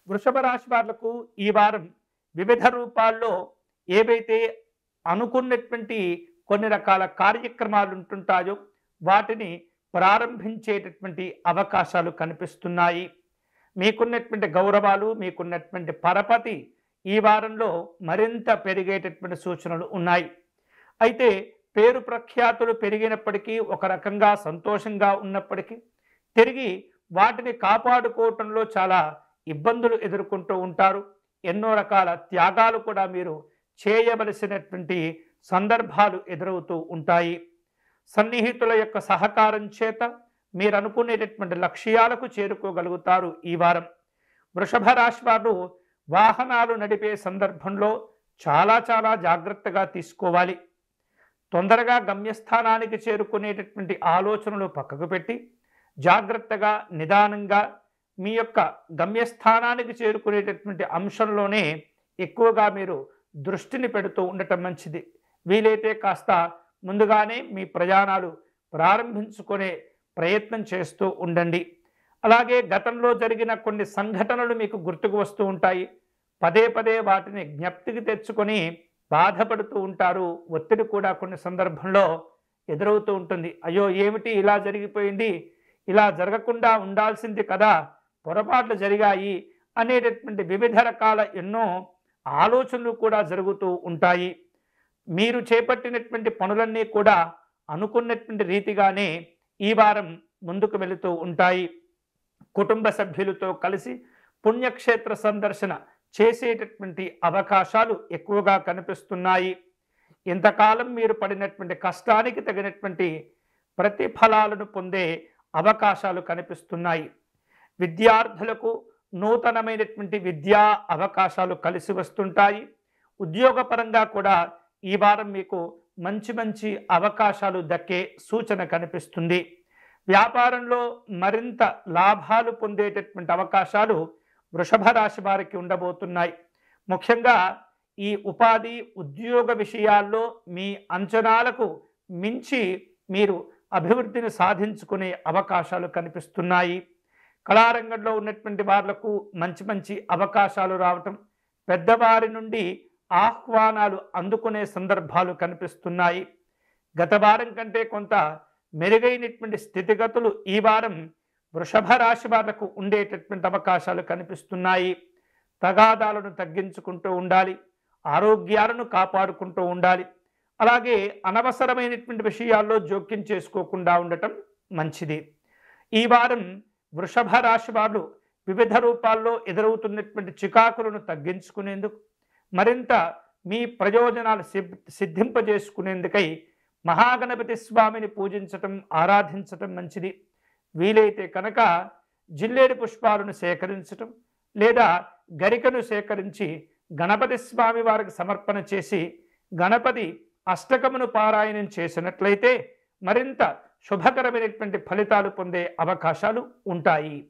వృషభ రాశి వాళ్లకు ఈ వారం వివిధ రూపాల్లో ఏవైతే అనుకున్నటువంటి కొన్ని రకాల కార్యక్రమాలు ఉంటుంటాయో వాటిని ప్రారంభించేటటువంటి అవకాశాలు కనిపిస్తున్నాయి. మీకున్నటువంటి గౌరవాలు, మీకున్నటువంటి పరపతి ఈ వారంలో మరింత పెరిగేటటువంటి సూచనలు ఉన్నాయి. అయితే పేరు ప్రఖ్యాతులు పెరిగినప్పటికీ, ఒక రకంగా సంతోషంగా ఉన్నప్పటికీ, తిరిగి వాటిని కాపాడుకోవటంలో చాలా ఇబ్బందులు ఎదుర్కొంటూ ఉంటారు. ఎన్నో రకాల త్యాగాలు కూడా మీరు చేయవలసినటువంటి సందర్భాలు ఎదురవుతూ ఉంటాయి. సన్నిహితుల యొక్క సహకారం చేత మీరు అనుకునేటటువంటి లక్ష్యాలకు చేరుకోగలుగుతారు. ఈ వారం వృషభ రాశి వారు వాహనాలు నడిపే సందర్భంలో చాలా చాలా జాగ్రత్తగా తీసుకోవాలి. తొందరగా గమ్యస్థానానికి చేరుకునేటటువంటి ఆలోచనలు పక్కకు పెట్టి జాగ్రత్తగా నిదానంగా మీ యొక్క గమ్యస్థానానికి చేరుకునేటటువంటి అంశంలోనే ఎక్కువగా మీరు దృష్టిని పెడుతూ ఉండటం మంచిది. వీలైతే కాస్త ముందుగానే మీ ప్రయాణాలు ప్రారంభించుకునే ప్రయత్నం చేస్తూ ఉండండి. అలాగే గతంలో జరిగిన కొన్ని సంఘటనలు మీకు గుర్తుకు వస్తూ ఉంటాయి. పదే పదే వాటిని జ్ఞప్తికి తెచ్చుకొని బాధపడుతూ ఉంటారు. ఒత్తిడి కూడా కొన్ని సందర్భంలో ఎదురవుతూ ఉంటుంది. అయ్యో, ఏమిటి ఇలా జరిగిపోయింది, ఇలా జరగకుండా ఉండాల్సింది కదా, పొరపాట్లు జరిగాయి అనేటటువంటి వివిధ రకాల ఎన్నో ఆలోచనలు కూడా జరుగుతూ ఉంటాయి. మీరు చేపట్టినటువంటి పనులన్నీ కూడా అనుకున్నటువంటి రీతిగానే ఈ వారం ముందుకు వెళుతూ ఉంటాయి. కుటుంబ సభ్యులతో కలిసి పుణ్యక్షేత్ర సందర్శన చేసేటటువంటి అవకాశాలు ఎక్కువగా కనిపిస్తున్నాయి. ఇంతకాలం మీరు పడినటువంటి కష్టానికి తగినటువంటి ప్రతిఫలాలను పొందే అవకాశాలు కనిపిస్తున్నాయి. విద్యార్థులకు నూతనమైనటువంటి విద్యా అవకాశాలు కలిసి వస్తుంటాయి. ఉద్యోగపరంగా కూడా ఈ వారం మీకు మంచి మంచి అవకాశాలు దక్కే సూచన కనిపిస్తుంది. వ్యాపారంలో మరింత లాభాలు పొందేటటువంటి అవకాశాలు వృషభ రాశి వారికి ఉండబోతున్నాయి. ముఖ్యంగా ఈ ఉపాధి ఉద్యోగ విషయాల్లో మీ అంచనాలకు మించి మీరు అభివృద్ధిని సాధించుకునే అవకాశాలు కనిపిస్తున్నాయి. కళారంగంలో ఉన్నటువంటి వాళ్లకు మంచి మంచి అవకాశాలు రావటం, పెద్దవారి నుండి ఆహ్వానాలు అందుకునే సందర్భాలు కనిపిస్తున్నాయి. గత వారం కంటే కొంత మెరుగైనటువంటి స్థితిగతులు ఈ వారం వృషభ రాశి వాళ్లకు ఉండేటటువంటి అవకాశాలు కనిపిస్తున్నాయి. తగాదాలను తగ్గించుకుంటూ ఉండాలి, ఆరోగ్యాలను కాపాడుకుంటూ ఉండాలి. అలాగే అనవసరమైనటువంటి విషయాల్లో జోక్యం చేసుకోకుండా ఉండటం మంచిది. ఈ వారం వృషభ రాశి వారు వివిధ రూపాల్లో ఎదురవుతున్నటువంటి చికాకులను తగ్గించుకునేందుకు, మరింత మీ ప్రయోజనాలు సిద్ధింపజేసుకునేందుకై మహాగణపతి స్వామిని పూజించటం, ఆరాధించటం మంచిది. వీలైతే కనుక జిల్లేడు పుష్పాలను సేకరించటం లేదా గరికను సేకరించి గణపతి స్వామి వారికి సమర్పణ చేసి గణపతి అష్టకమును పారాయణం చేసినట్లయితే మరింత శుభకరమైనటువంటి ఫలితాలు పొందే అవకాశాలు ఉంటాయి.